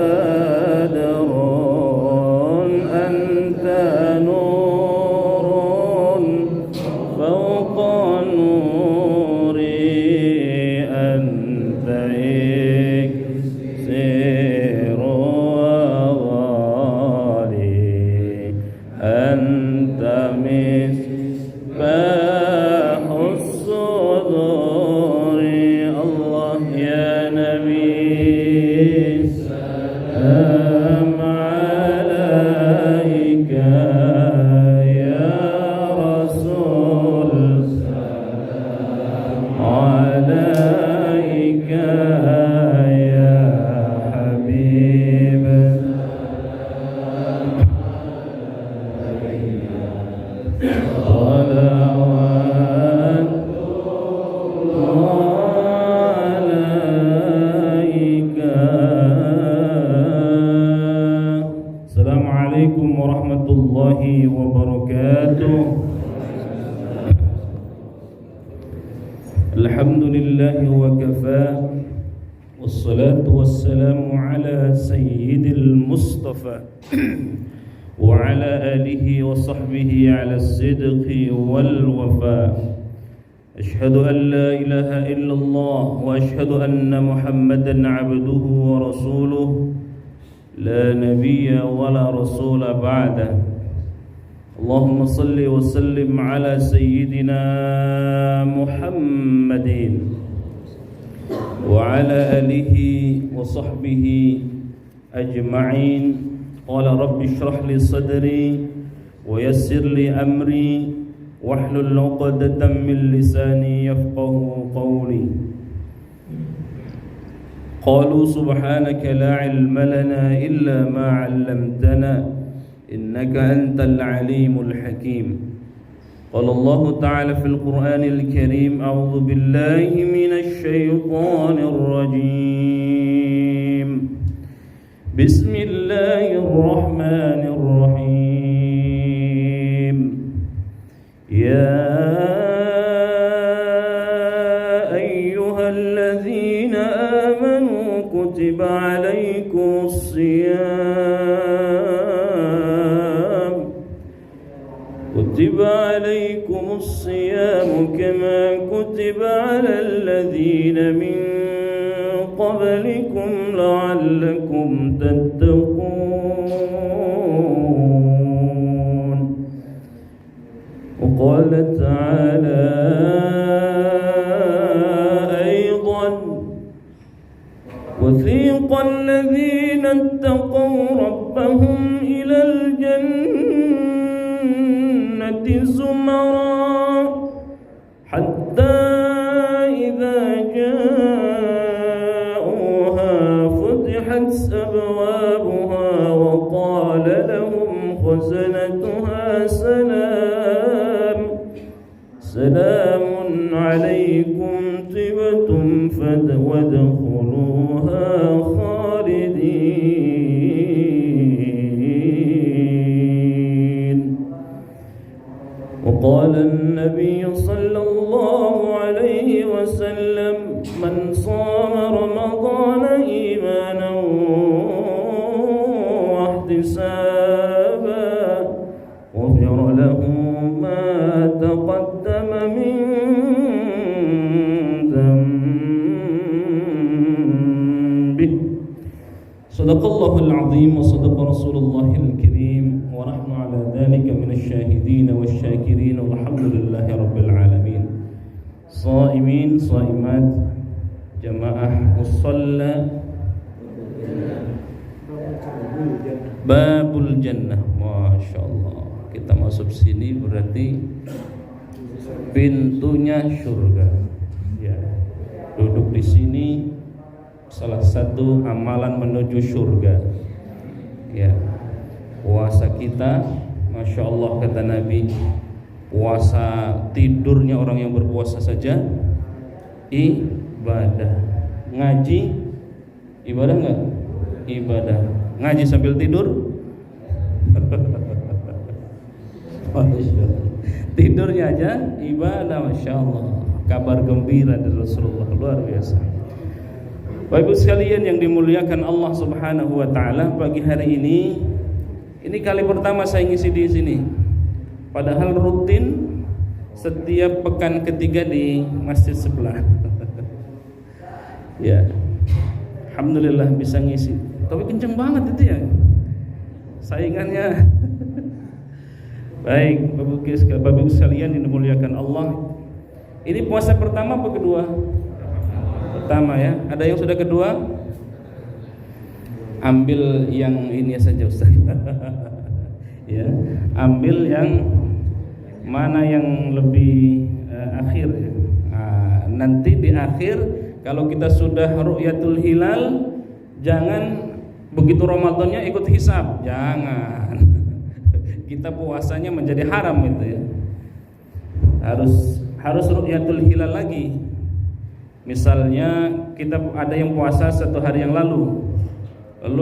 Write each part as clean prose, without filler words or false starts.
بدر أنت نور فوق نوري أنت إكسير وغالي أنت مصباح الصدور الله يا نبي سلام عليك يا رسول سلام عليك يا حبيب صلوات عليك. السلام عليكم ورحمة الله وبركاته. الحمد لله وكفى والصلاة والسلام على سيد المصطفى وعلى آله وصحبه على الصدق والوفاء. أشهد أن لا إله إلا الله وأشهد أن محمدا عبده ورسوله لا نبي ولا رسول بعده. اللهم صل وسلم على سيدنا محمد وعلى آله وصحبه أجمعين. قال رب اشرح لي صدري ويسر لي أمري واحلل عقدة من لساني يفقه قولي. قالوا سبحانك لا علم لنا إلا ما علمتنا إنك أنت العليم الحكيم. قال الله تعالى في القرآن الكريم أعوذ بالله من الشيطان الرجيم بسم الله الرحمن الرحيم. يا أيها الذين آمنوا كتب عليكم الصيام كما كتب على الذين من قبلكم لعلكم تتقون. وقال تعالى أيضا وثيق الذين اتقوا ربهم إلى الجنة زمرا حتى إذا جاءوها فتحت أبوابها وقال لهم خزنتها سلام عليكم طبتم وادخلوها خالدين. وقال النبي صلى الله عليه وسلم من صام رمضان إيمانا واحتسابا غفر له ما تقدم من ذنبه. صدق الله العظيم وصدق رسول الله الكريم ونحن على ذلك من الشاهدين والشاكرين والحمد لله رب العالمين. صائمين صائمات jamaah musalla Babul Jannah. Masya Allah, kita masuk sini berarti pintunya surga ya. Duduk di sini salah satu amalan menuju surga ya. Puasa kita Masya Allah kata Nabi, puasa tidurnya orang yang berpuasa saja ibadah. Ngaji ibadah enggak? Ibadah. Ngaji sambil tidur tidurnya aja ibadah. Masya Allah, kabar gembira dari Rasulullah luar biasa. Bapak Ibu sekalian yang dimuliakan Allah Subhanahu wa taala, pagi hari ini kali pertama saya ngisi di sini. Padahal rutin setiap pekan ketiga di masjid sebelah. Ya. Alhamdulillah bisa ngisi. Tapi kenceng banget itu ya. Saingannya. Baik, Bapak Ibu sekalian yang dimuliakan Allah. Ini puasa pertama apa kedua? Pertama ya. Ada yang sudah kedua? Ambil yang ini saja Ustaz. Ya, ambil yang mana yang lebih akhir ya. Nanti di akhir kalau kita sudah ru'yatul hilal, jangan begitu Ramadannya ikut hisab, jangan. Kita puasanya menjadi haram itu ya. Harus ru'yatul hilal lagi. Misalnya kita ada yang puasa 1 hari yang lalu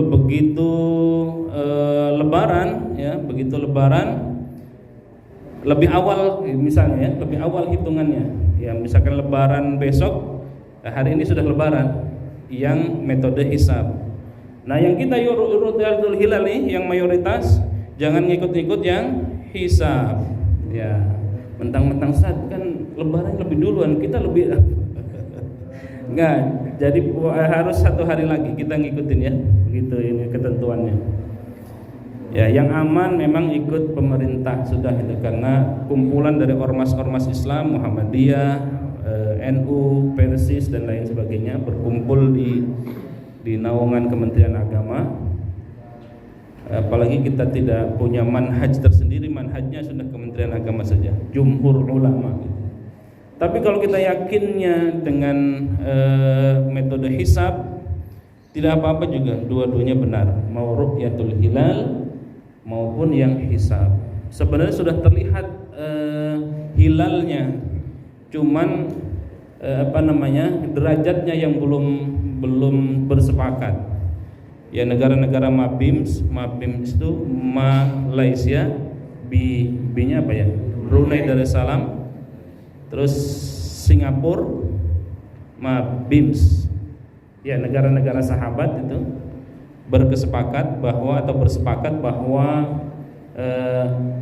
begitu Lebaran ya, begitu Lebaran lebih awal misalnya ya, lebih awal hitungannya ya, misalkan Lebaran besok, hari ini sudah Lebaran yang metode hisab. Nah yang kita ru'yatul hilal nih yang mayoritas jangan ngikut-ngikut yang hisab ya, mentang-mentang saat kan Lebaran lebih duluan, kita lebih enggak, jadi harus 1 hari lagi kita ngikutin ya, begitu ini ketentuannya. Ya, yang aman memang ikut pemerintah sudah itu, karena kumpulan dari ormas-ormas Islam, Muhammadiyah, NU, Persis dan lain sebagainya berkumpul di naungan Kementerian Agama. Apalagi kita tidak punya manhaj tersendiri, manhajnya sudah Kementerian Agama saja, jumhur ulama gitu. Tapi kalau kita yakinnya dengan metode hisab, tidak apa-apa juga, dua-duanya benar, mau ru'yatul hilal maupun yang hisab. Sebenarnya sudah terlihat hilalnya, cuman derajatnya yang belum bersepakat. Ya, negara-negara MABIMS itu Malaysia, B-nya apa ya? Brunei Darussalam. Terus Singapura, MABIMS, ya negara-negara sahabat itu bersepakat bahwa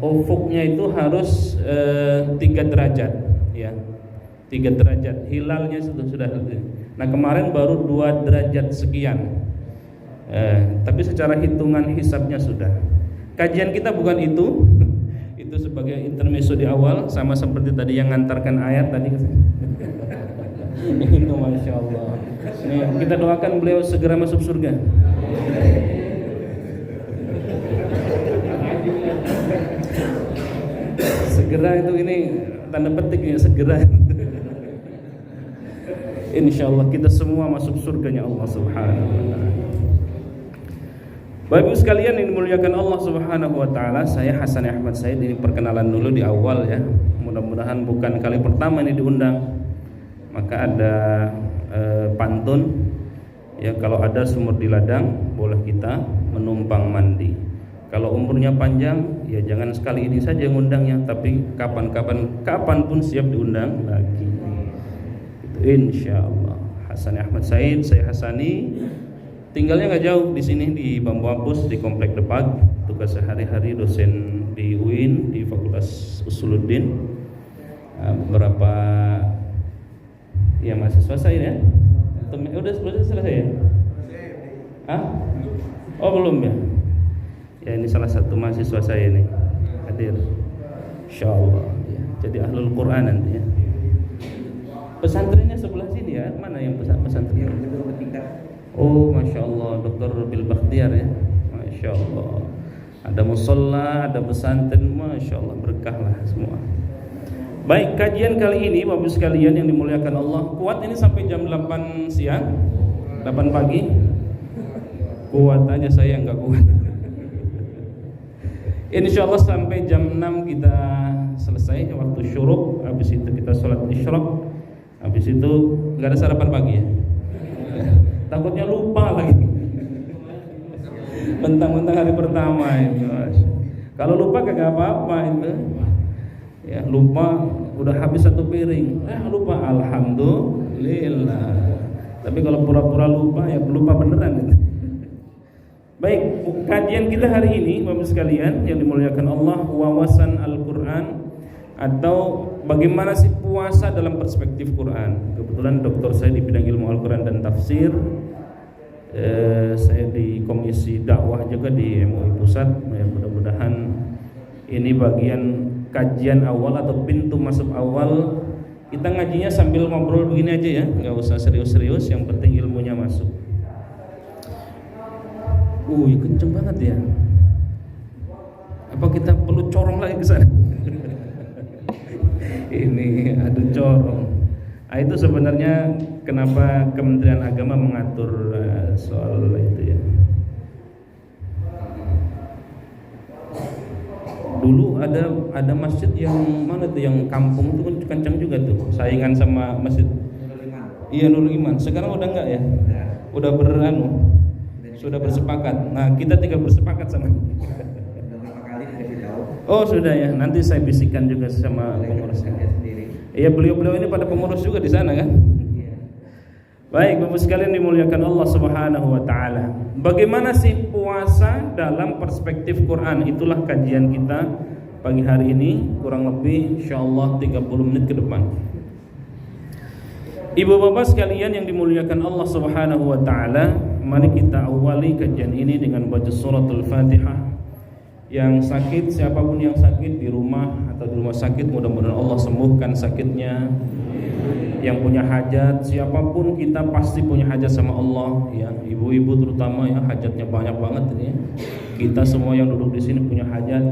ufuknya itu harus 3 derajat, ya 3 derajat. Hilalnya sudah. Nah kemarin baru 2 derajat sekian, tapi secara hitungan hisabnya sudah. Kajian kita bukan itu. Itu sebagai intermezzo di awal, sama seperti tadi yang ngantarkan ayat tadi. Itu Masya Allah. Nih, kita doakan beliau segera masuk surga. Segera itu ini tanda petik ya, segera. Insya Allah kita semua masuk surganya Allah Subhanahu wa ta'ala. Bapak Ibu sekalian yang dimuliakan Allah Subhanahu wa taala, saya Hasan Ahmad Said, ini perkenalan dulu di awal ya. Mudah-mudahan bukan kali pertama ini diundang. Maka ada pantun ya, kalau ada sumur di ladang boleh kita menumpang mandi. Kalau umurnya panjang ya jangan sekali ini saja ngundangnya, tapi kapan pun siap diundang lagi. Insyaallah. Hasan Ahmad Said, saya Hasani. Tinggalnya nggak jauh di sini di Bambu Apus di Komplek Depag. Tugas sehari-hari dosen di UIN di Fakultas Usuluddin. Beberapa ya mahasiswa saya ya. Udah selesai ya? Oh belum ya? Ya ini salah satu mahasiswa saya nih hadir. Insyaallah. Ya. Jadi ahlul Quran nanti ya. Pesantrennya sebelah sini ya. Mana yang pesantren? Gedung bertingkat. Oh, Masya Allah, Dr. Bil Bakhtiar ya. Masya Allah. Ada musola, ada pesantren, Masya Allah, berkah lah semua. Baik, kajian kali ini Bapak sekalian yang dimuliakan Allah, kuat ini sampai jam 8 siang, 8 pagi. Kuat aja saya nggak kuat. Insya Allah sampai jam 6 kita selesai waktu syuruk. Habis itu kita sholat isyraq. Habis itu nggak ada sarapan pagi ya. Takutnya lupa lagi. Mentang-mentang hari pertama itu. Kalau lupa kagak apa-apa itu. Ya, lupa udah habis 1 piring. Lupa, alhamdulillah. Tapi kalau pura-pura lupa ya lupa beneran gitu. Baik, kajian kita hari ini Bapak sekalian yang dimuliakan Allah, wawasan Al-Qur'an atau bagaimana sih puasa dalam perspektif Quran. Kebetulan doktor saya di bidang ilmu Al-Qur'an dan tafsir. Saya di komisi dakwah juga di MUI Pusat. Ya, mudah-mudahan ini bagian kajian awal atau pintu masuk awal. Kita ngajinya sambil ngobrol begini aja ya, nggak usah serius-serius, yang penting ilmunya masuk. Kenceng banget ya. Apa kita perlu corong lagi ke sana? Ini aduh corong. Itu sebenarnya kenapa Kementerian Agama mengatur soal itu ya. Dulu ada masjid yang mana tuh, yang kampung tuh kencang juga tuh, saingan sama masjid Iya Nurul Iman. Sekarang udah enggak ya? Udah sudah bersepakat. Nah, kita tinggal bersepakat sama. Oh, sudah ya. Nanti saya bisikan juga sama pengurusnya. Iya, beliau-beliau ini pada pengurus juga di sana kan? Baik, Bapak sekalian dimuliakan Allah Subhanahu wa taala. Bagaimana sih puasa dalam perspektif Quran? Itulah kajian kita pagi hari ini, kurang lebih insyaallah 30 menit ke depan. Ibu bapak sekalian yang dimuliakan Allah Subhanahu wa taala, mari kita awali kajian ini dengan baca suratul Fatihah. Yang sakit, siapapun yang sakit di rumah atau di rumah sakit, mudah-mudahan Allah sembuhkan sakitnya. Yang punya hajat, siapapun kita pasti punya hajat sama Allah ya. Ibu-ibu terutama ya, hajatnya banyak banget ini ya. Kita semua yang duduk di sini punya hajat.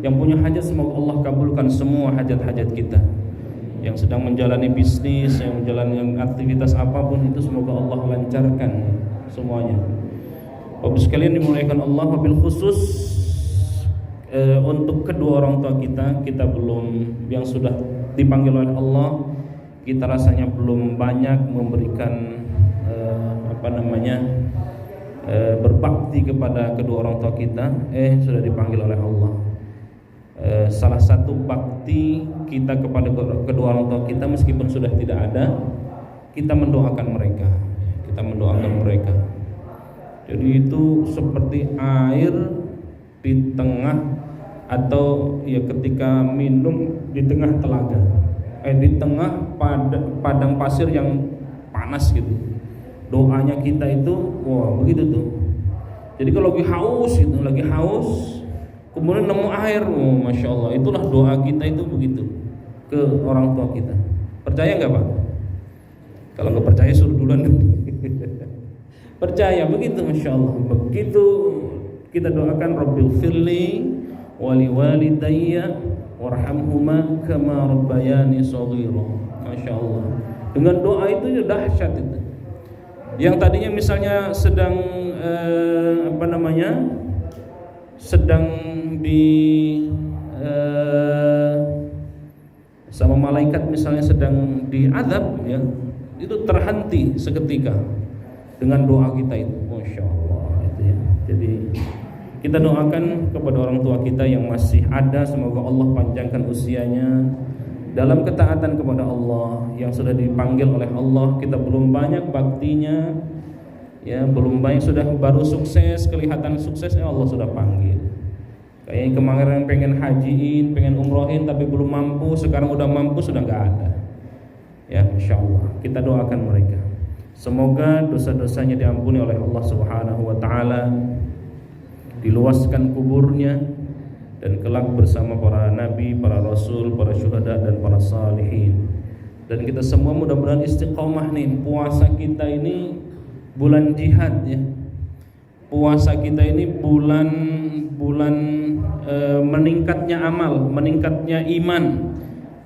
Yang punya hajat semoga Allah kabulkan semua hajat-hajat kita. Yang sedang menjalani bisnis, yang menjalani aktivitas apapun itu semoga Allah lancarkan semuanya. Bapak sekalian dimuliakan Allah, wabil khusus untuk kedua orang tua kita belum, yang sudah dipanggil oleh Allah, kita rasanya belum banyak memberikan berbakti kepada kedua orang tua kita. Sudah dipanggil oleh Allah. Salah satu bakti kita kepada kedua orang tua kita, meskipun sudah tidak ada, kita mendoakan mereka. Jadi itu seperti air di tengah, atau ya ketika minum di tengah telaga, di tengah padang pasir yang panas gitu. Doanya kita itu begitu tuh. Jadi kalau lagi haus kemudian nemu air, masya Allah, itulah doa kita itu begitu ke orang tua kita. Percaya nggak Pak? Kalau nggak percaya suruh duluan. Percaya begitu, masya Allah. Begitu kita doakan, Rabbil firli wali walidayya warhamhuma kama rabbayani shaghira. Masya Allah. Dengan doa itu ya dahsyat itu. Yang tadinya misalnya sedang sedang di sama malaikat misalnya sedang diazab ya, itu terhenti seketika dengan doa kita itu. Masya Allah itu ya. Jadi kita doakan kepada orang tua kita yang masih ada, semoga Allah panjangkan usianya dalam ketaatan kepada Allah. Yang sudah dipanggil oleh Allah, kita belum banyak baktinya ya, belum banyak, sudah baru sukses, kelihatan suksesnya Allah sudah panggil. Kayak kemarin pengen hajiin, pengen umrohin tapi belum mampu, sekarang udah mampu, sudah nggak ada. Ya, insya Allah kita doakan mereka. Semoga dosa-dosanya diampuni oleh Allah Subhanahu wa taala, diluaskan kuburnya, dan kelak bersama para nabi, para rasul, para syuhada dan para salihin. Dan kita semua mudah-mudahan istiqomah nih. Puasa kita ini bulan jihad ya. Puasa kita ini bulan meningkatnya amal, meningkatnya iman,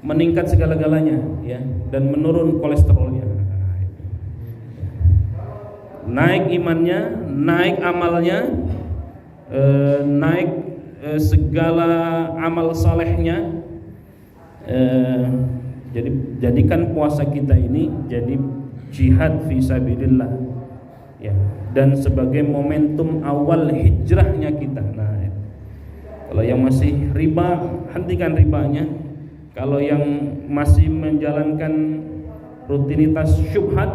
meningkat segala-galanya ya, dan menurun kolesterolnya. Naik imannya, naik amalnya, naik segala amal salehnya. Jadi jadikan puasa kita ini jadi jihad fisabilillah ya, dan sebagai momentum awal hijrahnya kita. Nah, kalau yang masih riba, hentikan ribanya. Kalau yang masih menjalankan rutinitas syubhat,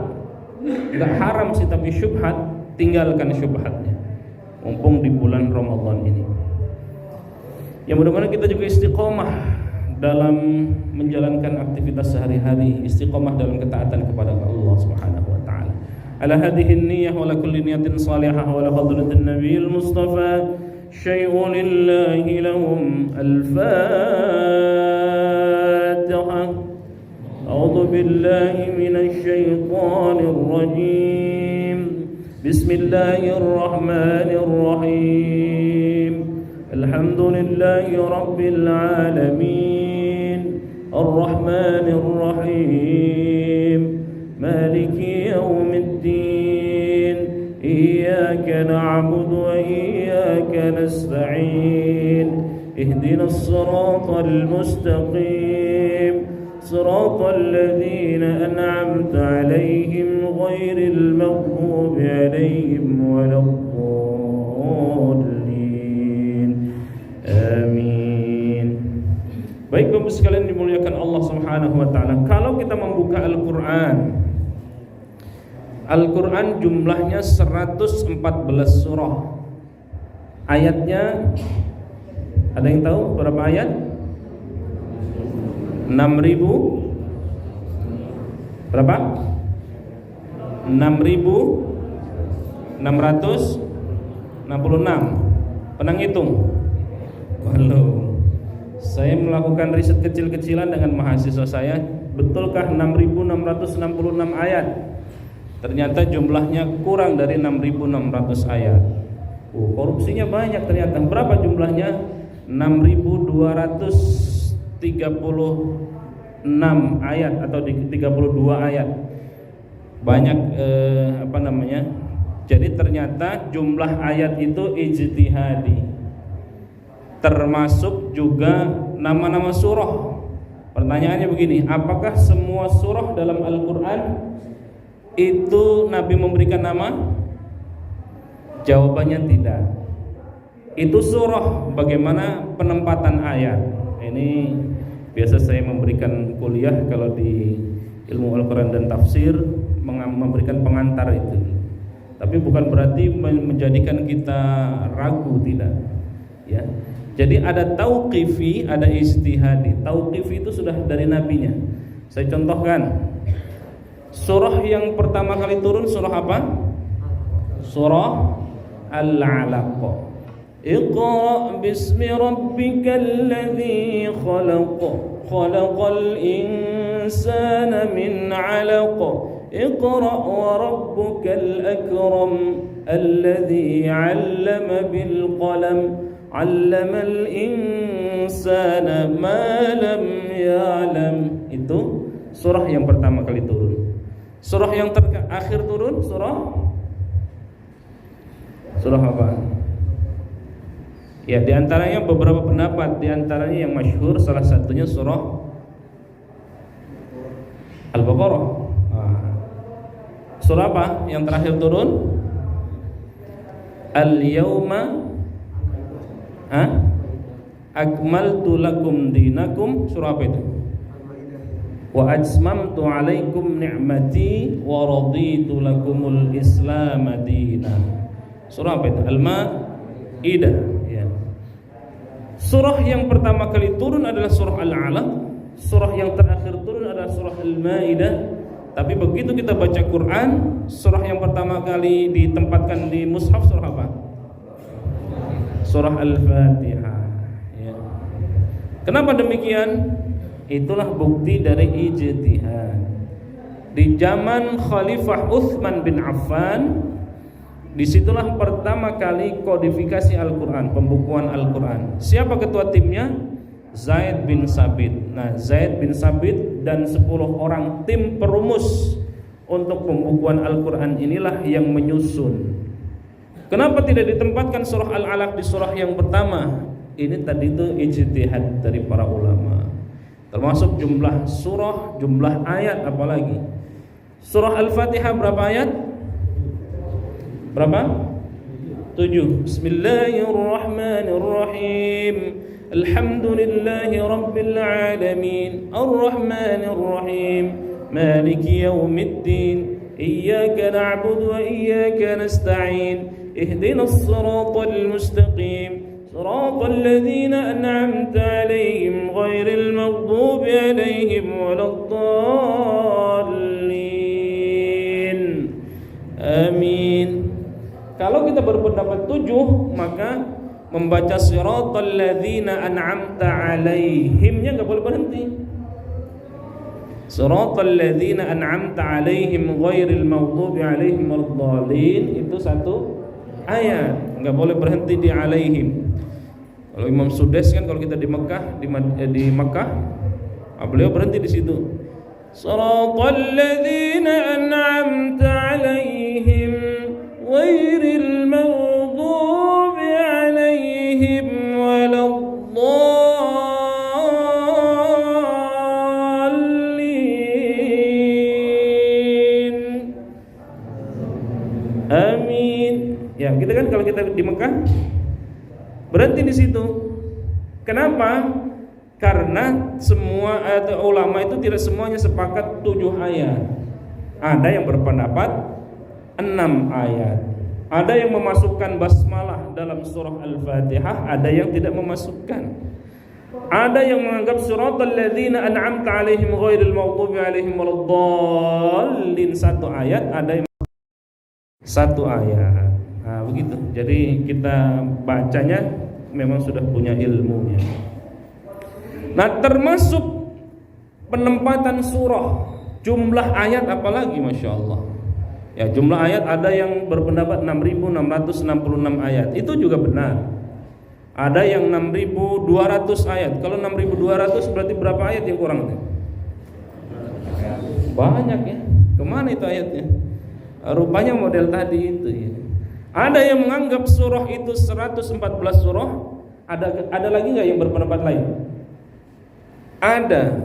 Enggak haram sih, tapi syubhat, tinggalkan syubhatnya. Mumpung di bulan Ramadan ini. Ya mudah-mudahan kita juga istiqomah dalam menjalankan aktivitas sehari-hari, istiqomah dalam ketaatan kepada Allah Subhanahu wa taala. Ala hadhihi an-niyyah wa la kulli niyatin salihah wa la hadratin nabiyil mustafa syai'un lillahi lahum al-Fatihah. A'udzu billahi minasy syaithanir rajim. Bismillahirrahmanirrahim. Alhamdulillahi rabbil alamin. Ar-Rahmanir Rahim. Maliki yaumiddin. Iyyaka na'budu wa iyyaka nasta'in. Ihdinas siratal mustaqim. Siratal ladzina an'amta 'alaihim ghairil maghdubi 'alaihim waladdallin. Amin. Baik Bapak sekalian dimuliakan Allah Subhanahu wa taala. Kalau kita membuka Al-Qur'an jumlahnya 114 surah. Ayatnya ada yang tahu berapa ayat? 6.000 berapa? 6.666. Pernah ngitung? Belum. Saya melakukan riset kecil-kecilan dengan mahasiswa saya, betulkah 6.666 ayat? Ternyata jumlahnya kurang dari 6.600 ayat. Korupsinya banyak ternyata. Berapa jumlahnya? 6.236 ayat atau 32 ayat. Banyak Jadi ternyata jumlah ayat itu ijtihadi. Termasuk juga nama-nama surah. Pertanyaannya begini, apakah semua surah dalam Al-Qur'an itu Nabi memberikan nama? Jawabannya tidak. Itu surah, bagaimana penempatan ayat. Ini biasa saya memberikan kuliah kalau di ilmu Al-Quran dan tafsir, memberikan pengantar itu. Tapi bukan berarti menjadikan kita ragu, tidak. Ya. Jadi ada tauqifi, ada ijtihadi. Tauqifi itu sudah dari nabinya. Saya contohkan. Surah yang pertama kali turun surah apa? Surah Al-Alaq. Iqra bismi rabbikal ladzi khalaq. Khalaqal insana min 'alaq. Iqra wa rabbukal akram. Alladzi 'allama bil qalam. 'Allamal insana ma lam ya'lam. Itu surah yang pertama kali turun. Surah yang terakhir turun surah apa? Ya, di antaranya beberapa pendapat, di antaranya yang masyhur salah satunya surah Al-Baqarah. Surah apa yang terakhir turun? Al-yauma akmaltu lakum dinakum. Surah apa itu? Wa atmamtu alaikum ni'mati wa raditu lakumul islam dinan. Surah apa itu? Al-Maidah, ya. Surah yang pertama kali turun adalah surah Al-Alaq. Surah yang terakhir turun adalah surah Al-Maidah. Tapi begitu kita baca Quran, surah yang pertama kali ditempatkan di mushaf surah apa? Surah Al-Fatihah, ya. Kenapa demikian? Itulah bukti dari ijtihad. Di zaman Khalifah Utsman bin Affan, disitulah pertama kali kodifikasi Al-Quran, pembukuan Al-Quran. Siapa ketua timnya? Zaid bin Sabit. Nah, Zaid bin Sabit dan 10 orang tim perumus untuk pembukuan Al-Quran inilah yang menyusun. Kenapa tidak ditempatkan surah Al-Alaq di surah yang pertama? Ini tadi itu ijtihad dari para ulama. Termasuk jumlah surah, jumlah ayat apalagi. Surah Al-Fatihah berapa ayat? Berapa? 7. Bismillahirrahmanirrahim. Alhamdulillahi rabbil alamin. Ar-Rahmanir Rahim. Maliki yaumiddin. iyyaka na'budu wa iyyaka nasta'in ihdinas siratal mustaqim siratal ladzina an'amta 'alaihim ghairil maghdubi 'alaihim waladdallin. Amin. Kalau kita berpendapat 7, maka membaca siratal ladzina an'amta 'alaihimnya enggak boleh berhenti. Siratal ladzina an'amta 'alaihim ghairil maghdubi 'alaihim waladdallin itu satu ayat, enggak boleh berhenti di 'alaihim. Kalau Imam Sudes kan kalau kita di Mekah beliau berhenti di situ. Siratal ladzina an'amta 'alaihim ghairil maghdubi 'alaihim waladdallin. Amin. Ya, kita kan kalau kita di Mekah berhenti di situ. Kenapa? Karena semua ulama itu tidak semuanya sepakat 7 ayat. Ada yang berpendapat 6 ayat. Ada yang memasukkan basmalah dalam surah Al-Fatihah, ada yang tidak memasukkan. Ada yang menganggap siratal ladzina an'amta 'alaihim ghairil maghdubi 'alaihim waladdallin 1 ayat, ada yang 1 ayat. Nah, begitu. Jadi kita bacanya memang sudah punya ilmunya. Nah, termasuk penempatan surah, jumlah ayat apalagi Masya Allah. Ya, jumlah ayat ada yang berpendapat 6.666 ayat. Itu juga benar. Ada yang 6.200 ayat. Kalau 6.200 berarti berapa ayat yang kurang? Banyak ya. Kemana itu ayatnya? Rupanya model tadi itu ya. Ada yang menganggap surah itu 114 surah. Ada lagi nggak yang berpendapat lain? Ada,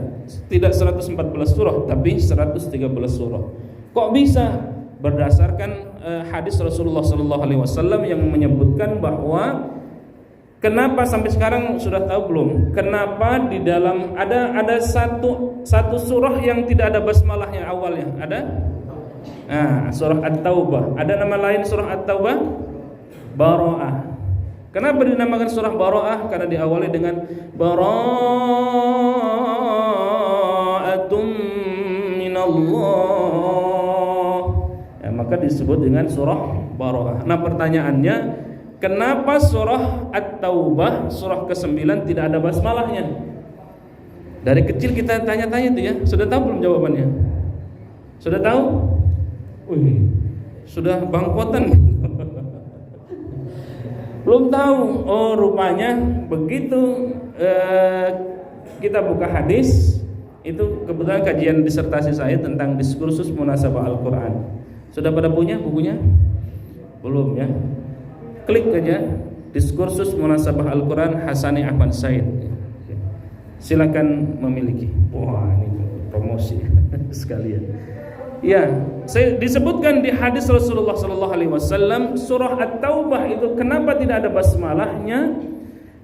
tidak 114 surah, tapi 113 surah. Kok bisa? Berdasarkan hadis Rasulullah SAW yang menyebutkan bahwa kenapa sampai sekarang sudah tahu belum? Kenapa di dalam ada satu surah yang tidak ada basmalahnya awalnya? Ada? Nah, surah At-Taubah. Ada nama lain surah At-Taubah? Bara'ah. Kenapa dinamakan surah Bara'ah? Karena diawali dengan Bara'atum minallah. Ya, maka disebut dengan surah Bara'ah. Nah, pertanyaannya, kenapa surah At-Taubah surah ke-9 tidak ada basmalahnya? Dari kecil kita tanya-tanya tuh ya. Sudah tahu belum jawabannya? Sudah tahu? Wih, sudah bangkotan. Belum tahu. Oh, rupanya begitu kita buka hadis. Itu kebetulan kajian disertasi saya tentang diskursus munasabah Al-Quran. Sudah pada punya bukunya? Belum ya? Klik aja diskursus munasabah Al-Quran Hasani Ahmad Said. Silakan memiliki. Wah, ini promosi sekalian. Ya, saya disebutkan di hadis Rasulullah SAW surah At-Taubah itu kenapa tidak ada basmalahnya?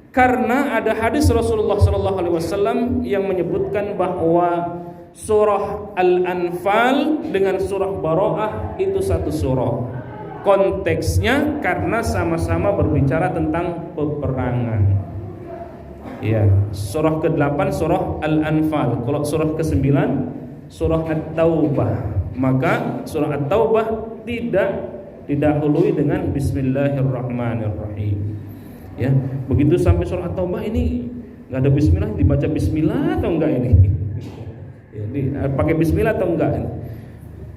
Karena ada hadis Rasulullah SAW yang menyebutkan bahwa surah Al-Anfal dengan surah Bara'ah itu satu surah. Konteksnya karena sama-sama berbicara tentang peperangan. Ya, surah ke-8 surah Al-Anfal, kalau surah ke-9 surah At-Taubah. Maka surah At-Taubah tidak didahului dengan Bismillahirrahmanirrahim. Ya, begitu sampai surah At-Taubah ini nggak ada Bismillah, dibaca Bismillah atau enggak ini? Ya, pakai Bismillah atau enggak ini?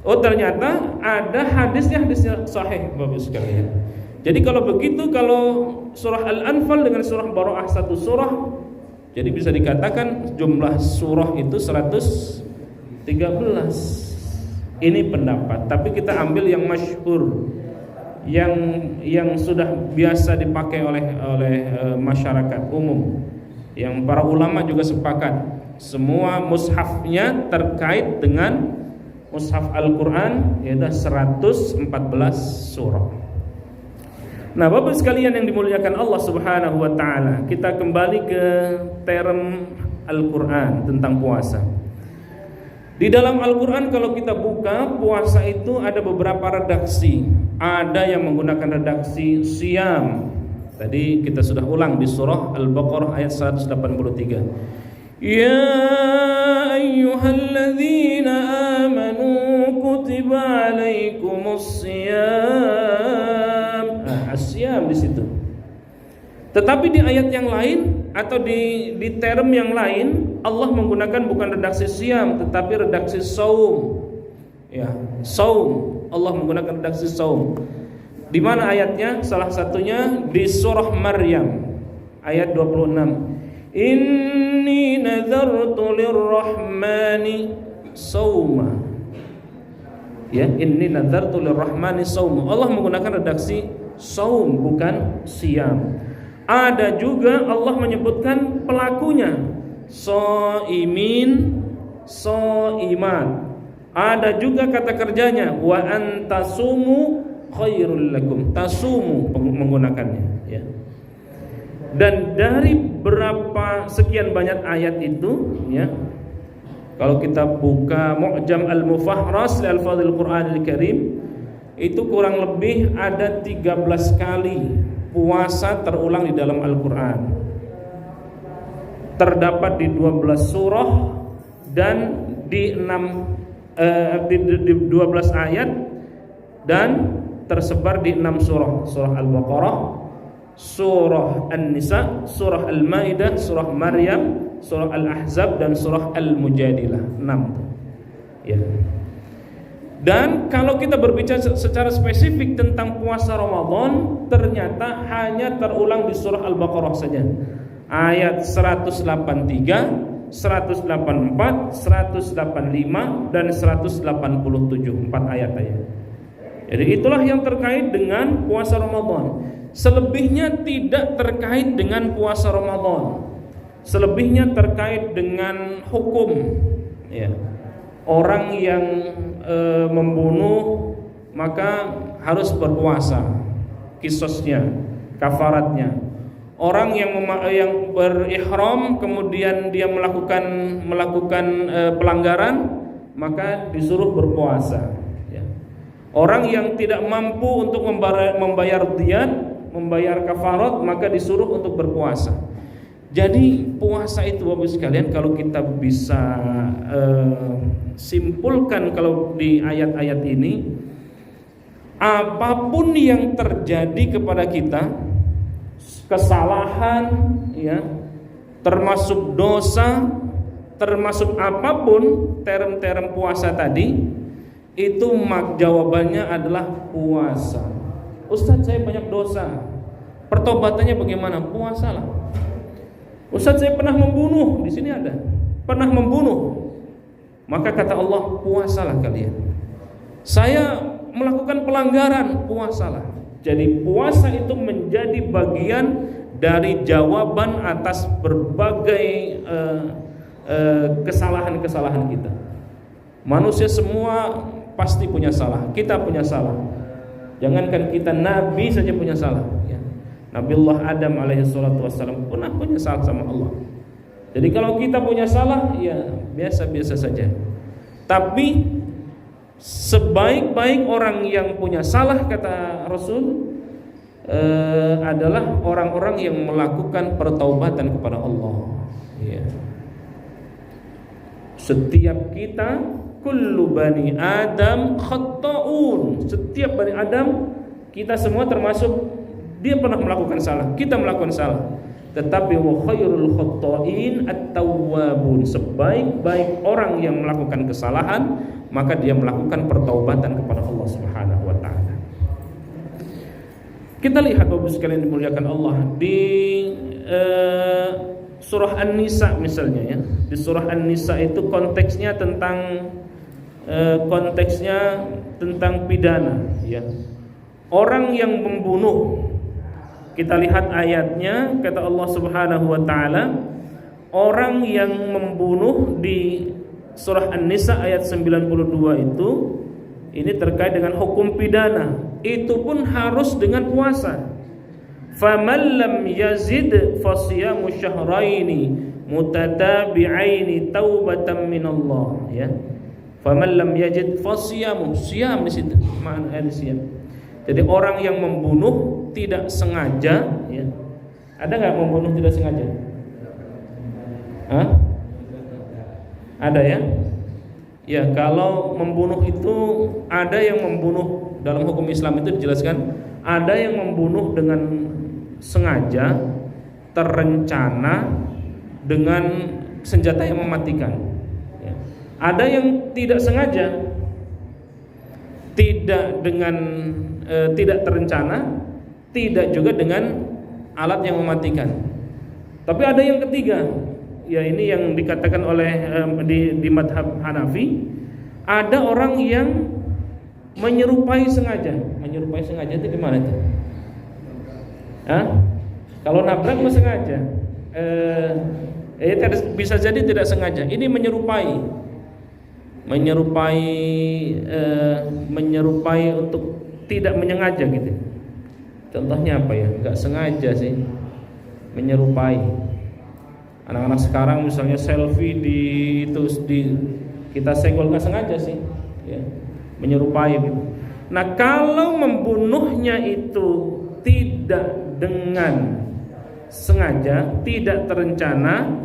Oh, ternyata ada hadisnya sahih, Bapak sekalian. Jadi kalau begitu, kalau surah Al-Anfal dengan surah Bara'ah satu surah, jadi bisa dikatakan jumlah surah itu 113. Ini pendapat, tapi kita ambil yang masyhur, yang sudah biasa dipakai oleh masyarakat umum, yang para ulama juga sepakat. Semua mushafnya terkait dengan mushaf Al-Quran, yaitu 114 surah. Nah, Bapak sekalian yang dimuliakan Allah Subhanahu wa taala, kita kembali ke term Al-Quran tentang puasa. Di dalam Al-Quran kalau kita buka, puasa itu ada beberapa redaksi. Ada yang menggunakan redaksi siyam. Tadi kita sudah ulang di surah Al-Baqarah ayat 183. Ya ayyuhalladzina amanu kutiba alaikumus siyam. As-siyam di situ. Tetapi di ayat yang lain atau di term yang lain, Allah menggunakan bukan redaksi siyam tetapi redaksi saum. Ya, saum. Allah menggunakan redaksi saum. Di mana ayatnya? Salah satunya di surah Maryam ayat 26. Inni nazartu lirrahmani sauma. Ya, inni nazartu lirrahmani sauma. Allah menggunakan redaksi saum bukan siyam. Ada juga Allah menyebutkan pelakunya, shaimin, shaimat. Ada juga kata kerjanya, wa antasumu khairul lakum. Tasumu menggunakannya, ya. Dan dari berapa sekian banyak ayat itu, ya. Kalau kita buka Mu'jam Al-Mufahras li Al-Fadhil Qur'anil Karim, itu kurang lebih ada 13 kali puasa terulang di dalam Al-Quran. Terdapat di 12 surah dan di 12 ayat dan tersebar di 6 surah. Surah Al-Baqarah, surah An-Nisa, surah Al-Maidah, surah Maryam, surah Al-Ahzab dan surah Al-Mujadilah. 6. Ya. Dan kalau kita berbicara secara spesifik tentang puasa Ramadan, ternyata hanya terulang di surah Al-Baqarah saja. Ayat 183, 184, 185 dan 187, 4 ayat aja. Jadi itulah yang terkait dengan puasa Ramadan. Selebihnya tidak terkait dengan puasa Ramadan. Selebihnya terkait dengan hukum, ya. Orang yang membunuh maka harus berpuasa, qisasnya, kafaratnya. Orang yang berihram kemudian dia melakukan pelanggaran, maka disuruh berpuasa, ya. Orang yang tidak mampu untuk membayar diyat, membayar kafarat, maka disuruh untuk berpuasa. Jadi puasa itu Bapak sekalian, kalau kita bisa simpulkan kalau di ayat-ayat ini, apapun yang terjadi kepada kita, kesalahan, ya, termasuk dosa, termasuk apapun term-term puasa tadi, itu jawabannya adalah puasa. Ustaz, saya banyak dosa, pertobatannya bagaimana? Puasalah. Ustaz, saya pernah membunuh, di sini ada, pernah membunuh. Maka kata Allah, puasalah kalian. Saya melakukan pelanggaran, puasalah. Jadi puasa itu menjadi bagian dari jawaban atas berbagai kesalahan-kesalahan kita. Manusia semua pasti punya salah, kita punya salah. Jangankan kita, Nabi saja punya salah, ya. Nabiullah Adam alaihi salatu wassalam pernah punya salah sama Allah. Jadi kalau kita punya salah, ya biasa-biasa saja. Tapi sebaik-baik orang yang punya salah, kata Rasul, adalah orang-orang yang melakukan pertaubatan kepada Allah, ya. Setiap kita, kullu bani Adam khata'un. Setiap bani Adam, kita semua termasuk, dia pernah melakukan salah, kita melakukan salah. Tetapi wa khairul khatta'in at-tawwabun. Sebaik-baik orang yang melakukan kesalahan, maka dia melakukan pertaubatan kepada Allah Subhanahu wa taala. Kita lihat Bapak sekalian dimuliakan Allah di surah An-Nisa misalnya, ya. Di surah An-Nisa itu konteksnya tentang pidana, ya. Orang yang membunuh, kita lihat ayatnya, kata Allah Subhanahu wa taala, orang yang membunuh di surah An-Nisa ayat 92 itu, ini terkait dengan hukum pidana. Itu pun harus dengan puasa. Faman lam yazid fasiyamu syahraini mutatabi'aini taubatan minallah, ya. Faman lam yajid fasiyamu, siam di situ makna siam. Jadi orang yang membunuh tidak sengaja, ya. Ada nggak membunuh tidak sengaja? Hah? Ada ya? Ya, kalau membunuh itu ada yang membunuh dalam hukum Islam itu dijelaskan, ada yang membunuh dengan sengaja, terencana dengan senjata yang mematikan. Ada yang tidak sengaja, tidak dengan tidak terencana, tidak juga dengan alat yang mematikan. Tapi ada yang ketiga, ya ini yang dikatakan oleh di madhab Hanafi, ada orang yang menyerupai sengaja. Menyerupai sengaja itu di mana itu? Kalau nabrak mau sengaja, bisa jadi tidak sengaja. Ini menyerupai untuk tidak menyengaja gitu. Contohnya apa ya? Enggak sengaja sih. Menyerupai. Anak-anak sekarang misalnya selfie di kita senggol enggak sengaja sih, ya. Menyerupai gitu. Nah, kalau membunuhnya itu tidak dengan sengaja, tidak terencana,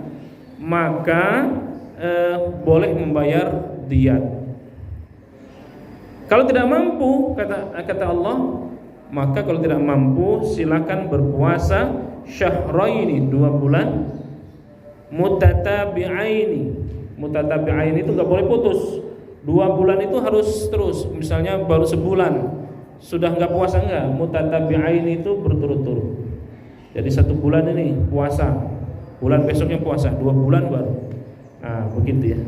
maka boleh membayar diyat. Kalau tidak mampu, kata Allah, maka kalau tidak mampu silakan berpuasa syahraini, 2 bulan mutatabi'aini. Mutatabi'aini itu enggak boleh putus. 2 bulan itu harus terus. Misalnya baru sebulan sudah enggak puasa, enggak. Mutatabi'aini itu berturut-turut. Jadi 1 bulan ini puasa, bulan besoknya puasa, 2 bulan baru. Nah, begitu ya.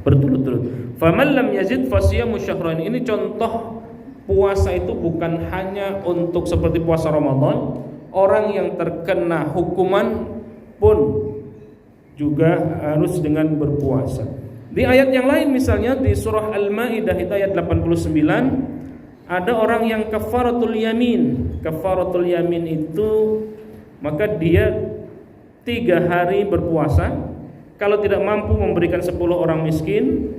Berturut-turut. Faman lam yazid fasiyamu syahrain. Ini contoh puasa itu bukan hanya untuk seperti puasa Ramadan. Orang yang terkena hukuman pun juga harus dengan berpuasa. Di ayat yang lain misalnya di surah Al-Maidah itu ayat 89, ada orang yang kafaratul yamin. Kafaratul yamin itu maka dia 3 hari berpuasa. Kalau tidak mampu memberikan 10 orang miskin,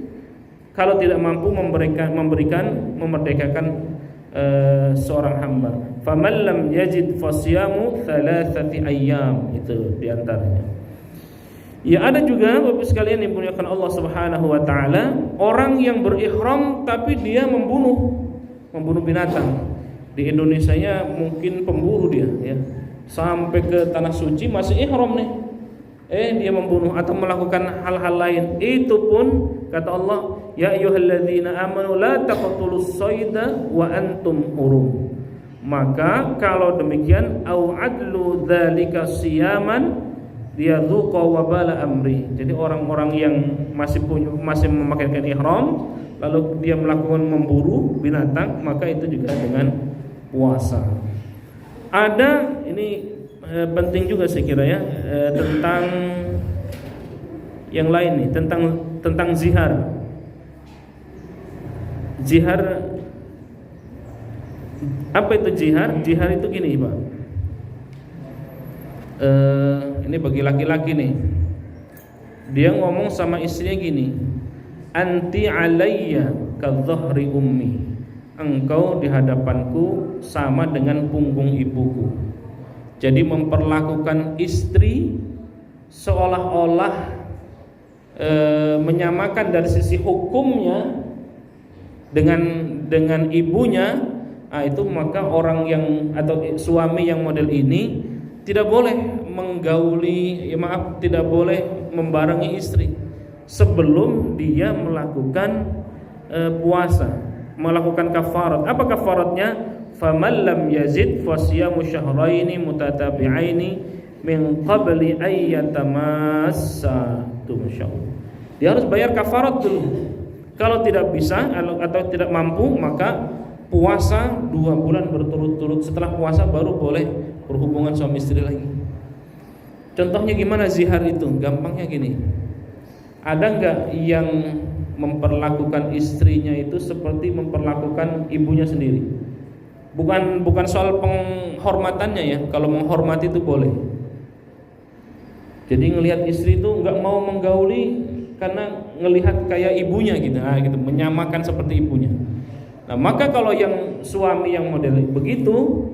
kalau tidak mampu memerdekakan seorang hamba. Faman lam yajid fasyamu 3 ayyam, itu diantaranya. Ya, ada juga Bapak sekalian yang dimuliakan Allah Subhanahu wa taala, orang yang berihram tapi dia membunuh binatang. Di Indonesianya mungkin pemburu dia, ya. Sampai ke tanah suci masih ihram nih. Dia membunuh atau melakukan hal-hal lain. Itu pun kata Allah, ya ayyuhalladzina amanu la taqtulus sayda wa antum hurum. Maka kalau demikian au adlu dzalika siyaman liyadzuqa wabala amri. Jadi orang-orang yang masih memakaikan ihram lalu dia melakukan memburu binatang, maka itu juga dengan puasa. Ada ini penting juga saya kira ya, tentang yang lain nih, tentang zihar. Zihar, apa itu zihar? Zihar itu gini Pak, ini bagi laki-laki nih, dia ngomong sama istrinya gini, anti alayya kadhahri ummi, engkau di hadapanku sama dengan punggung ibuku. Jadi memperlakukan istri seolah-olah menyamakan dari sisi hukumnya dengan ibunya. Nah, itu maka orang yang atau suami yang model ini tidak boleh menggauli, tidak boleh membarengi istri sebelum dia melakukan puasa, melakukan kafarat. Apa kafaratnya? Faman lam yazid fasyamu syahraini mutatabi'aini min qabli ayyatamassa. Masyaallah. Dia harus bayar kafarat dulu. Kalau tidak bisa atau tidak mampu, maka puasa 2 bulan berturut-turut. Setelah puasa baru boleh berhubungan suami istri lagi. Contohnya gimana zihar itu? Gampangnya gini. Ada enggak yang memperlakukan istrinya itu seperti memperlakukan ibunya sendiri? Bukan soal penghormatannya ya. Kalau menghormati itu boleh. Jadi ngelihat istri itu enggak mau menggauli karena ngelihat kayak ibunya gitu, gitu, menyamakan seperti ibunya. Nah, maka kalau yang suami yang model begitu,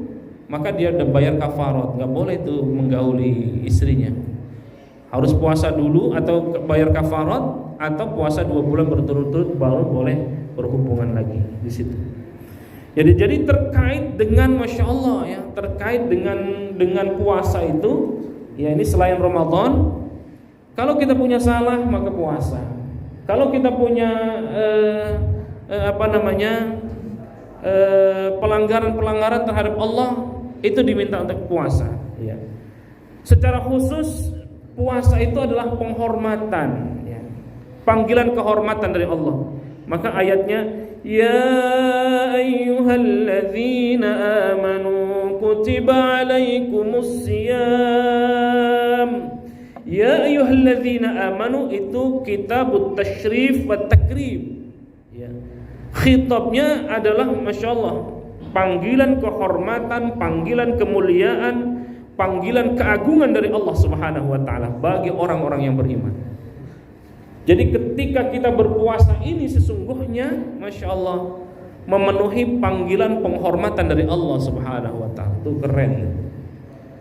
maka dia udah bayar kafarat, nggak boleh itu menggauli istrinya. Harus puasa dulu atau bayar kafarat, atau puasa 2 bulan berturut-turut baru boleh berhubungan lagi di situ. Jadi terkait dengan, masya Allah ya, terkait dengan puasa itu, ya ini selain Ramadan, kalau kita punya salah maka puasa. Kalau kita punya pelanggaran terhadap Allah, itu diminta untuk puasa. Ya. Secara khusus puasa itu adalah penghormatan, ya. Panggilan kehormatan dari Allah. Maka ayatnya, ya ayyuhalladzina amanu kutiba alaikumus siyam. Ya ayyuhalladzina amanu itu kitabut tasyrif wa takrim, ya. Khitabnya adalah masya Allah, panggilan kehormatan, panggilan kemuliaan, panggilan keagungan dari Allah Subhanahu wa taala bagi orang-orang yang beriman. Jadi ketika kita berpuasa ini sesungguhnya masya Allah memenuhi panggilan penghormatan dari Allah Subhanahu wa taala. Itu keren.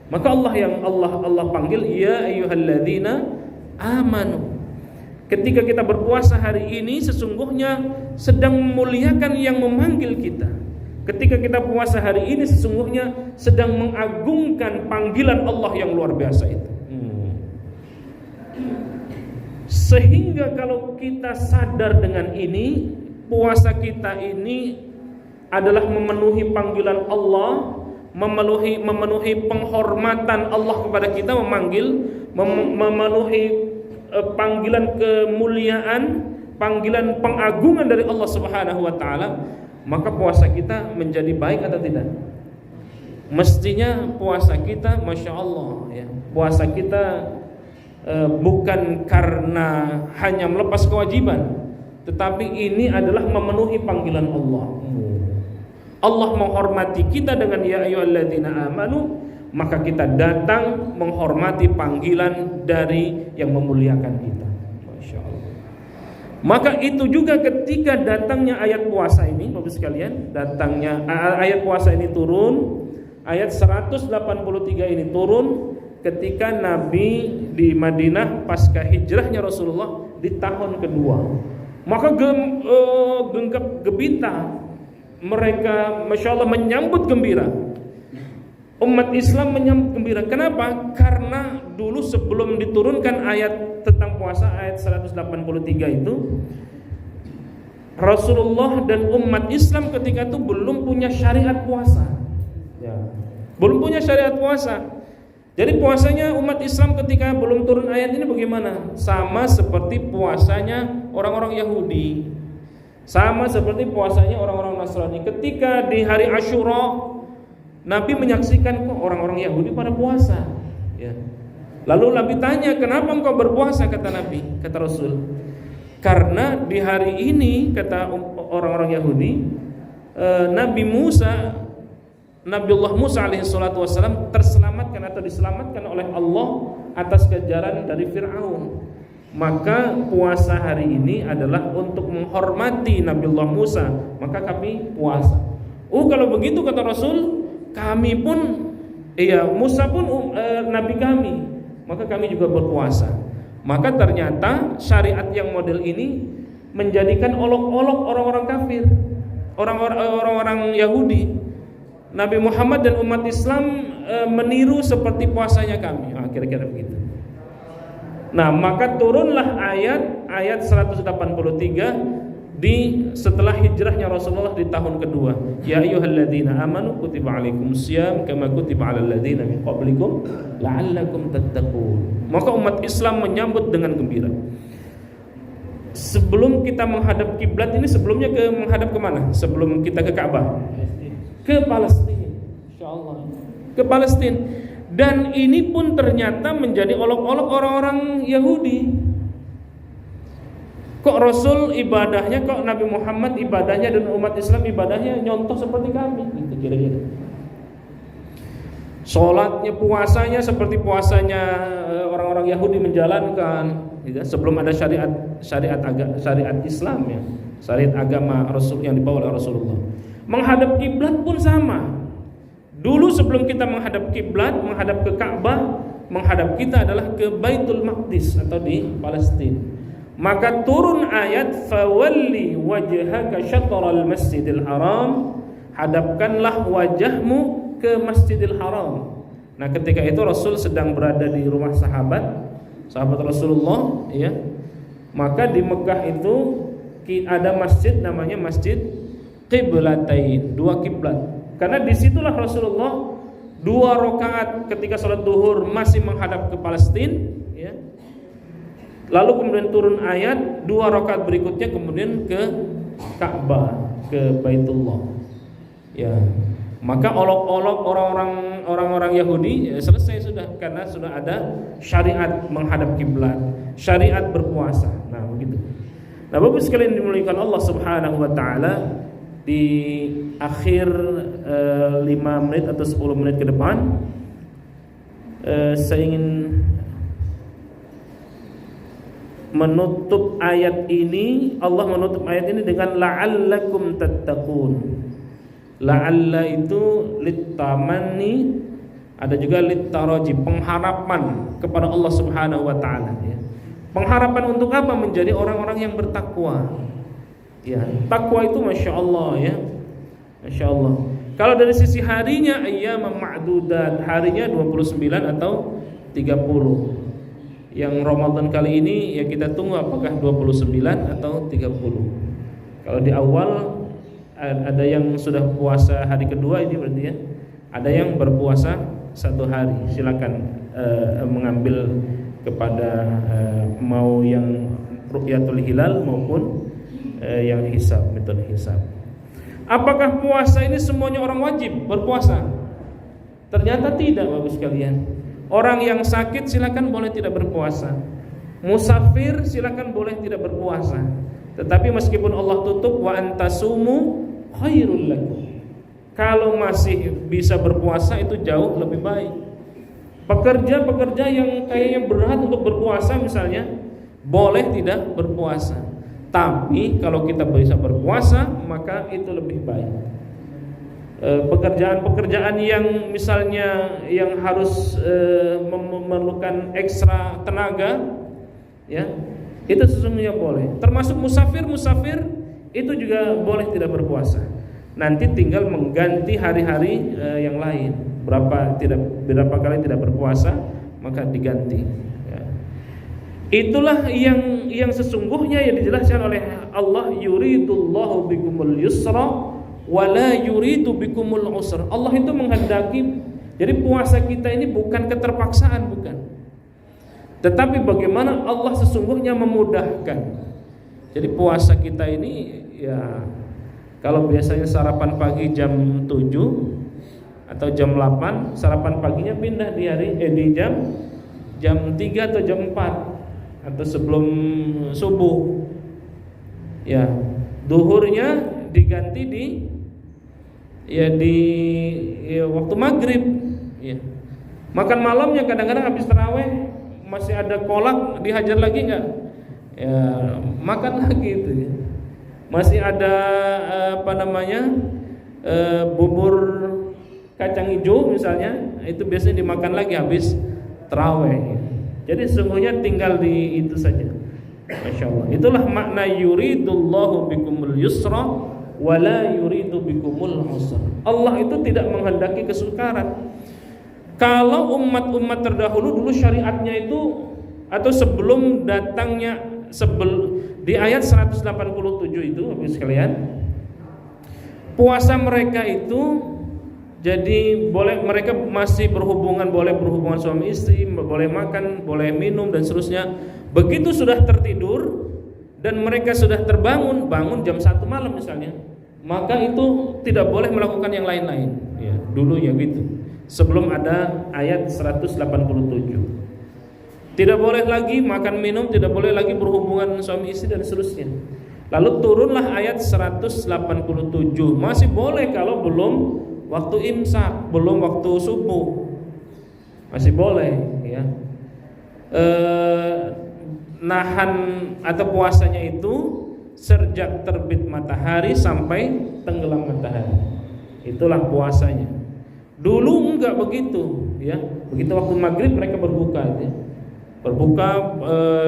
Maka Allah panggil ya ayyuhalladzina amanu. Ketika kita berpuasa hari ini sesungguhnya sedang memuliakan yang memanggil kita. Ketika kita puasa hari ini sesungguhnya sedang mengagungkan panggilan Allah yang luar biasa itu. Sehingga kalau kita sadar dengan ini, puasa kita ini adalah memenuhi panggilan Allah, memenuhi penghormatan Allah kepada kita, memenuhi panggilan kemuliaan, panggilan pengagungan dari Allah Subhanahu wa taala, maka puasa kita menjadi baik atau tidak? Mestinya puasa kita masya Allah ya. Puasa kita bukan karena hanya melepas kewajiban, tetapi ini adalah memenuhi panggilan Allah. Allah menghormati kita dengan ya ayyuhalladzina amanu, maka kita datang menghormati panggilan dari yang memuliakan kita. Masya Allah. Maka itu juga ketika datangnya ayat puasa ini, Bapak sekalian, datangnya ayat puasa ini turun, ayat 183 ini turun ketika Nabi di Madinah pasca hijrahnya Rasulullah di tahun kedua. Maka genggam gebita mereka masya Allah menyambut gembira. Umat Islam menyambut gembira. Kenapa? Karena dulu sebelum diturunkan ayat tentang puasa, ayat 183 itu, Rasulullah dan umat Islam ketika itu belum punya syariat puasa ya. Belum punya syariat puasa. Jadi puasanya umat Islam ketika belum turun ayat ini bagaimana? Sama seperti puasanya orang-orang Yahudi, sama seperti puasanya orang-orang Nasrani. Ketika di hari Asyura, Nabi menyaksikan kok orang-orang Yahudi pada puasa ya. Lalu Nabi tanya, kenapa engkau berpuasa? Kata Nabi, kata Rasul, karena di hari ini, kata orang-orang Yahudi, Nabiullah Musa alaihissalatu wassalam terselamatkan atau diselamatkan oleh Allah atas kejaran dari Fir'aun. Maka puasa hari ini adalah untuk menghormati Nabiullah Musa, maka kami puasa. Kalau begitu kata Rasul, kami pun Musa pun nabi kami, maka kami juga berpuasa. Maka ternyata syariat yang model ini menjadikan olok-olok orang-orang kafir, orang-orang Yahudi. Nabi Muhammad dan umat Islam meniru seperti puasanya kami. Kira-kira begitu. Nah, maka turunlah ayat 183 setelah hijrahnya Rasulullah di tahun kedua. Ya ayyuhalladzina amanu kutiba alaikumusiyam kama kutiba alal ladzina min qablikum la'allakum tattaqun. Maka umat Islam menyambut dengan gembira. Sebelum kita menghadap kiblat ini, sebelumnya menghadap kemana? Sebelum kita ke Ka'bah, ke Palestina, insyaallah, ke Palestina. Dan ini pun ternyata menjadi olok-olok orang-orang Yahudi. Kok Rasul ibadahnya, kok Nabi Muhammad ibadahnya dan umat Islam ibadahnya nyontoh seperti kami, gitu kira-kira. Sholatnya, puasanya seperti puasanya orang-orang Yahudi menjalankan, gitu. Sebelum ada syariat Islam ya, syariat agama Rasul yang dibawa oleh Rasulullah. Menghadap kiblat pun sama. Dulu sebelum kita menghadap kiblat, menghadap ke Ka'bah, menghadap kita adalah ke Baitul Maqdis atau di Palestina. Maka turun ayat fawalli wajhaka syatral masjidil haram, hadapkanlah wajahmu ke Masjidil Haram. Nah, ketika itu Rasul sedang berada di rumah sahabat Rasulullah ya. Maka di Mekah itu ada masjid namanya Masjid Qiblatain, 2 kiblat. Karena disitulah Rasulullah 2 rakaat ketika sholat duhur masih menghadap ke Palestina ya. Lalu kemudian turun ayat 2 rakaat berikutnya kemudian ke Ka'bah, ke Baitullah. Ya. Maka olok-olok orang-orang Yahudi ya, selesai sudah, karena sudah ada syariat menghadap kiblat, syariat berpuasa. Nah, begitu. Nah, Bapak sekalian dimuliakan Allah Subhanahu wa taala, di akhir 5 menit atau 10 menit ke depan saya ingin menutup ayat ini. Allah menutup ayat ini dengan la'allakum tattaqun. La'alla itu litamani, ada juga litaraji, pengharapan kepada Allah Subhanahu wa taala ya. Pengharapan untuk apa? Menjadi orang-orang yang bertakwa. Ya, takwa itu Masya Allah ya, Masya Allah. Kalau dari sisi harinya, ayyam ma'dudat, harinya 29 atau 30. Yang Ramadan kali ini ya kita tunggu apakah 29 atau 30. Kalau di awal ada yang sudah puasa hari kedua, ini berarti ya ada yang berpuasa 1 hari. Silakan mengambil kepada mau yang ru'yatul hilal maupun yang hisab, metode hisab. Apakah puasa ini semuanya orang wajib berpuasa? Ternyata tidak, Bapak sekalian. Orang yang sakit silakan boleh tidak berpuasa. Musafir silakan boleh tidak berpuasa. Tetapi meskipun Allah tutup wa antasumu khairul lakum, kalau masih bisa berpuasa itu jauh lebih baik. Pekerja-pekerja yang kayaknya berat untuk berpuasa misalnya boleh tidak berpuasa. Tapi kalau kita bisa berpuasa maka itu lebih baik. Pekerjaan-pekerjaan yang misalnya yang harus memerlukan ekstra tenaga ya, itu sesungguhnya boleh. Termasuk musafir itu juga boleh tidak berpuasa. Nanti tinggal mengganti hari-hari yang lain. Berapa kali tidak berpuasa maka diganti. Itulah yang sesungguhnya yang dijelaskan oleh Allah, yuridullahu bikumul yusra wala yuridu bikumul usra. Allah itu menghendaki, jadi puasa kita ini bukan keterpaksaan, bukan. Tetapi bagaimana Allah sesungguhnya memudahkan. Jadi puasa kita ini ya, kalau biasanya sarapan pagi jam 7 atau jam 8, sarapan paginya pindah di jam 3 atau jam 4 atau sebelum subuh. Ya, duhurnya diganti di waktu maghrib. Ya. Makan malamnya kadang-kadang habis tarawih masih ada kolak, dihajar lagi enggak? Ya, makan lagi itu. Ya. Masih ada bubur kacang hijau misalnya, itu biasanya dimakan lagi habis tarawih. Ya. Jadi sesungguhnya tinggal di itu saja. Masya Allah. Itulah makna yuridullahu bikumul yusra wala yuridu bikumul usra. Allah itu tidak menghendaki kesukaran. Kalau umat-umat terdahulu dulu syariatnya itu, atau sebelum datangnya di ayat 187 itu Bapak sekalian, puasa mereka itu jadi mereka masih boleh berhubungan suami istri, boleh makan, boleh minum dan seterusnya. Begitu sudah tertidur dan mereka sudah bangun jam 1 malam misalnya, maka itu tidak boleh melakukan yang lain-lain. Ya, dulu ya gitu. Sebelum ada ayat 187. Tidak boleh lagi makan minum, tidak boleh lagi berhubungan suami istri dan seterusnya. Lalu turunlah ayat 187. Masih boleh kalau belum waktu imsak, belum waktu subuh. masih boleh ya. Nahan atau puasanya itu sejak terbit matahari sampai tenggelam matahari. Itulah puasanya. Dulu enggak begitu ya. Begitu waktu maghrib mereka berbuka ya. Berbuka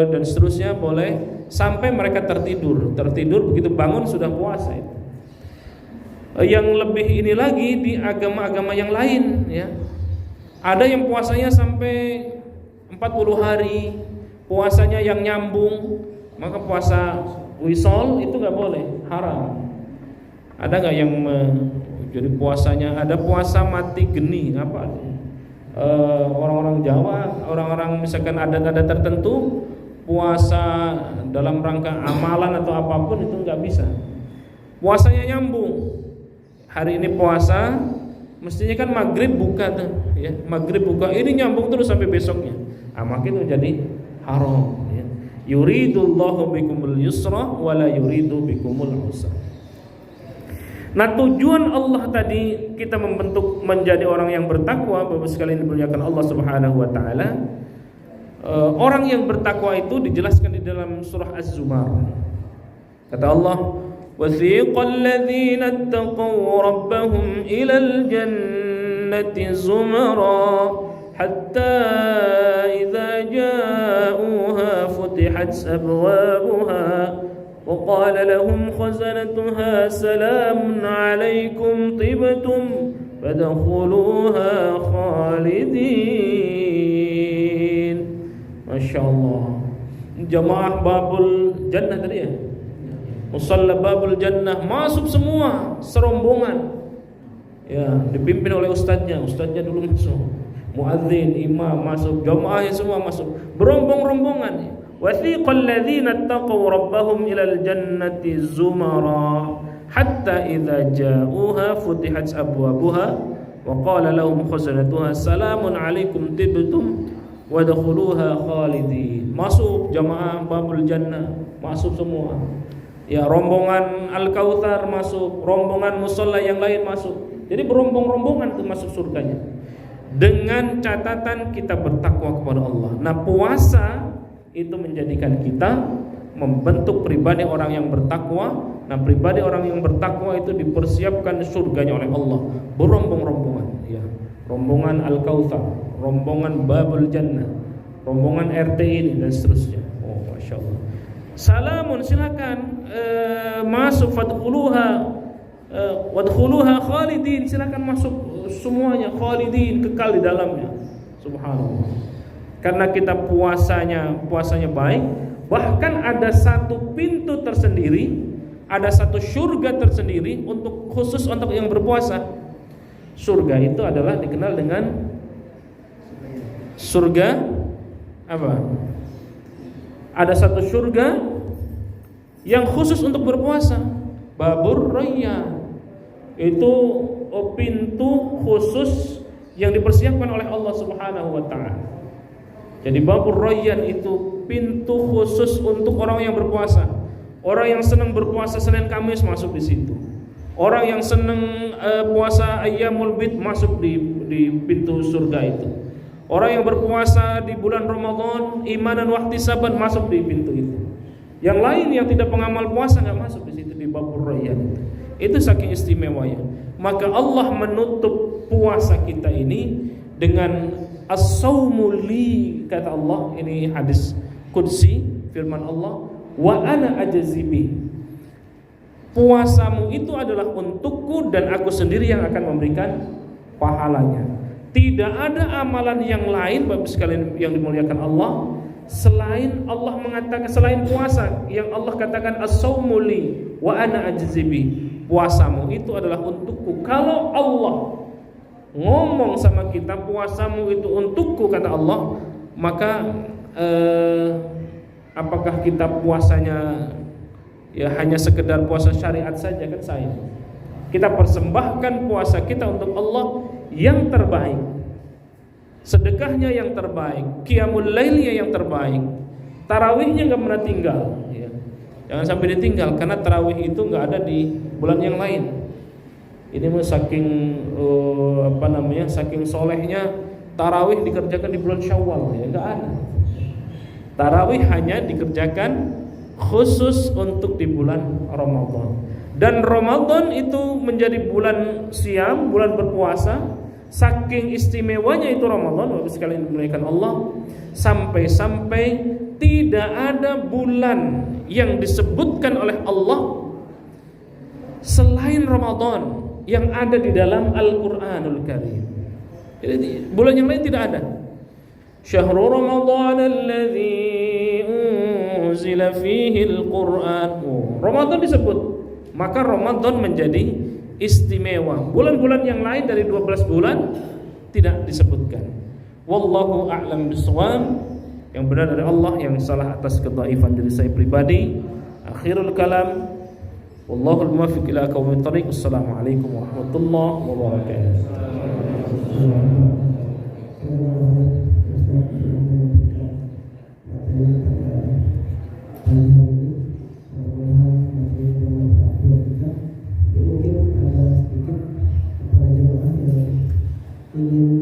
dan seterusnya boleh sampai mereka tertidur. Tertidur begitu bangun sudah puasa itu. Yang lebih ini lagi di agama-agama yang lain ya. Ada yang puasanya sampai 40 hari, puasanya yang nyambung, maka puasa wisol itu nggak boleh, haram. Ada nggak yang jadi puasanya? Ada puasa mati geni, apa? Orang-orang Jawa, orang-orang misalkan adat-adat tertentu, puasa dalam rangka amalan atau apapun itu nggak bisa. Puasanya nyambung. Hari ini puasa, mestinya kan maghrib buka tuh, ya. Maghrib buka, ini nyambung terus sampai besoknya. Maka itu jadi haram. Ya. Yuridullahu bikumul yusra wa la yuridu bikumul usra. Nah, tujuan Allah tadi kita membentuk menjadi orang yang bertakwa, Bapak sekalian dimuliakan Allah Subhanahu wa taala. Orang yang bertakwa itu dijelaskan di dalam surah Az-Zumar. Kata Allah, wasiqal ladzina ittaqaw rabbahum ilal jannati zumara hatta idza ja'uha futihat abwabuha wa qala lahum khazanatuha salamun 'alaikum tibtum fadkhuluha khalidin. Masya Allah. Jamaah Babul Jannah tadi ya, Musalla Babul Jannah masuk semua serombongan ya, dipimpin oleh ustadznya dulu masuk, muadzin, imam masuk, jamaahnya semua masuk, berombong-rombongan. Wasiqal ladzina taqaw rabbahum ilal jannati zumara hatta idza ja'uha futihat abwabuha wa qala lahum khazanatuha salamun 'alaikum tibtum wadkhuluha khalidin. Masuk jamaah Babul Jannah, masuk semua. Ya, rombongan Al-Kautsar masuk, rombongan musalla yang lain masuk. Jadi berombong-rombongan itu masuk surganya. Dengan catatan kita bertakwa kepada Allah. Nah, puasa itu menjadikan kita membentuk pribadi orang yang bertakwa. Nah, pribadi orang yang bertakwa itu dipersiapkan surganya oleh Allah. Berombong-rombongan, ya. Rombongan Al-Kautsar, rombongan Babul Jannah, rombongan RT ini dan seterusnya. Oh, Masya Allah. Salamun, silakan masuk, wadkhuluha khalidin, silakan masuk semuanya, khalidin, kekal di dalamnya. Subhanallah. Karena kita puasanya baik, bahkan ada satu pintu tersendiri, ada satu surga tersendiri untuk khusus untuk yang berpuasa. Surga itu adalah dikenal dengan surga apa? Ada satu surga yang khusus untuk berpuasa, Babur Rayyan. Itu pintu khusus yang dipersiapkan oleh Allah Subhanahu wa taala. Jadi Babur Rayyan itu pintu khusus untuk orang yang berpuasa. Orang yang senang berpuasa Senin Kamis masuk di situ. Orang yang senang puasa Ayyamul Bid masuk di pintu surga itu. Orang yang berpuasa di bulan Ramadan imanan wa ihtisaban masuk di pintu itu. Yang lain yang tidak pengamal puasa enggak masuk di situ, di Babur Rayyan. Itu saking istimewanya. Maka Allah menutup puasa kita ini dengan as-saumu li, kata Allah, ini hadis qudsi, firman Allah, wa ana ajzibi. Puasamu itu adalah untukku dan aku sendiri yang akan memberikan pahalanya. Tidak ada amalan yang lain, Bapak sekalian yang dimuliakan Allah, selain Allah mengatakan, selain puasa yang Allah katakan as-saumu li wa ana ajzibi. Puasamu itu adalah untukku. Kalau Allah ngomong sama kita puasamu itu untukku, kata Allah, maka apakah kita puasanya ya hanya sekedar puasa syariat saja? Kan sayang. Kita persembahkan puasa kita untuk Allah yang terbaik, sedekahnya yang terbaik, qiyamul lailnya yang terbaik, tarawihnya nggak pernah tinggal ya. Jangan sampai ditinggal, karena tarawih itu nggak ada di bulan yang lain. Ini saking saking solehnya tarawih dikerjakan di bulan Syawal, ya enggak ada. Tarawih hanya dikerjakan khusus untuk di bulan Ramadan. Dan Ramadan itu menjadi bulan siam, bulan berpuasa. Saking istimewanya itu Ramadan, Bapak sekalian dimuliakan Allah, sampai-sampai tidak ada bulan yang disebutkan oleh Allah selain Ramadan yang ada di dalam Al-Qur'anul Karim. Jadi bulan yang lain tidak ada. Syahrul Ramadan alladzi unzila fihi al-Qur'an. Ramadan disebut, maka Ramadan menjadi istimewa. Bulan-bulan yang lain dari 12 bulan tidak disebutkan. Wallahu a'lam bishawab. Yang benar dari Allah, yang salah atas kedhaifan dari saya pribadi. Akhirul kalam. Wallahul muwaffiq ila aqwamit thariq. Assalamualaikum warahmatullahi wabarakatuh. Mungkin ada sedikit para jemaah yang ingin